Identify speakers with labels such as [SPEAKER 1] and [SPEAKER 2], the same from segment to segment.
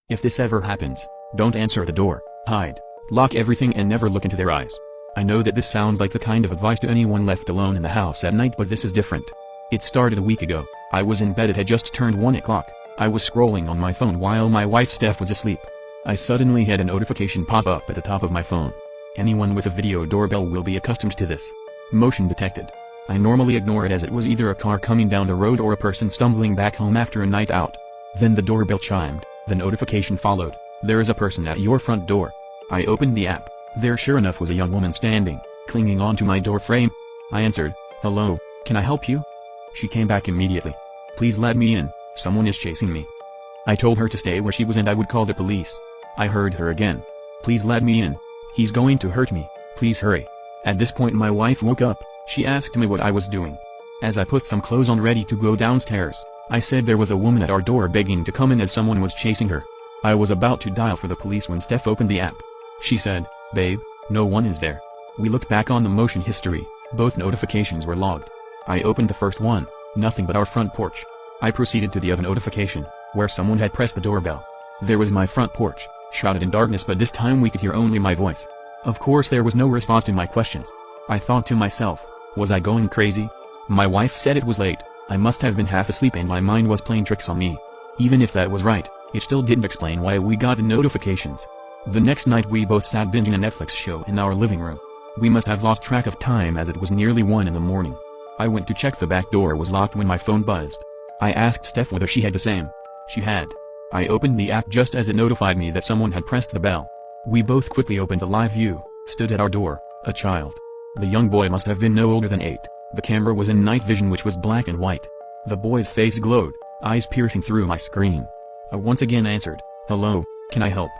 [SPEAKER 1] If this ever happens, don't answer the door, hide, lock everything and never look into their eyes. I know that this sounds like the kind of advice to anyone left alone in the house at night, but this is different. It started a week ago. I was in bed, it had just turned 1 o'clock. I was scrolling on my phone while my wife Steph was asleep. I suddenly had a notification pop up at the top of my phone. Anyone with a video doorbell will be accustomed to this. Motion detected. I normally ignore it as it was either a car coming down the road or a person stumbling back home after a night out. Then the doorbell chimed, the notification followed. There is a person at your front door. I opened the app. There sure enough was a young woman standing, clinging onto my door frame. I answered, "Hello, can I help you?" She came back immediately. "Please let me in, someone is chasing me." I told her to stay where she was and I would call the police. I heard her again. "Please let me in. He's going to hurt me, please hurry." At this point my wife woke up. She asked me what I was doing. As I put some clothes on ready to go downstairs, I said there was a woman at our door begging to come in as someone was chasing her. I was about to dial for the police when Steph opened the app. She said, "Babe, no one is there." We looked back on the motion history. Both notifications were logged. I opened the first one, nothing but our front porch. I proceeded to the other notification, where someone had pressed the doorbell. There was my front porch, shrouded in darkness, but this time we could hear only my voice. Of course there was no response to my questions. I thought to myself, was I going crazy? My wife said it was late, I must have been half asleep and my mind was playing tricks on me. Even if that was right, it still didn't explain why we got the notifications. The next night we both sat binging a Netflix show in our living room. We must have lost track of time as it was nearly 1 in the morning. I went to check the back door was locked when my phone buzzed. I asked Steph whether she had the same. She had. I opened the app just as it notified me that someone had pressed the bell. We both quickly opened the live view. Stood at our door, a child. The young boy must have been no older than 8. The camera was in night vision, which was black and white. The boy's face glowed, eyes piercing through my screen. I once again answered, "Hello, can I help?"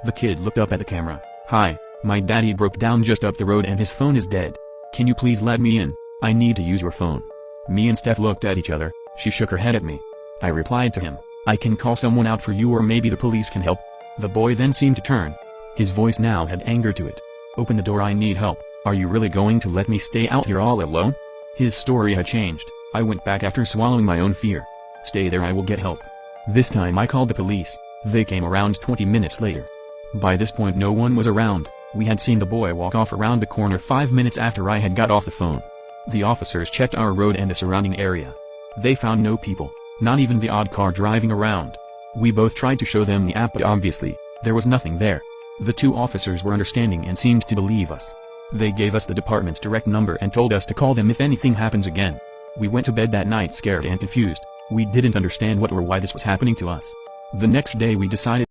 [SPEAKER 1] The kid looked up at the camera. "Hi, my daddy broke down just up the road and his phone is dead. Can you please let me in? I need to use your phone." Me and Steph looked at each other. She shook her head at me. I replied to him, "I can call someone out for you or maybe the police can help." The boy then seemed to turn. His voice now had anger to it. "Open the door, I need help. Are you really going to let me stay out here all alone?" His story had changed. I went back after swallowing my own fear. "Stay there, I will get help." This time I called the police. They came around 20 minutes later. By this point no one was around. We had seen the boy walk off around the corner 5 minutes after I had got off the phone. The officers checked our road and the surrounding area. They found no people, not even the odd car driving around. We both tried to show them the app, but obviously, there was nothing there. The 2 officers were understanding and seemed to believe us. They gave us the department's direct number and told us to call them if anything happens again. We went to bed that night scared and confused. We didn't understand what or why this was happening to us. The next day we decided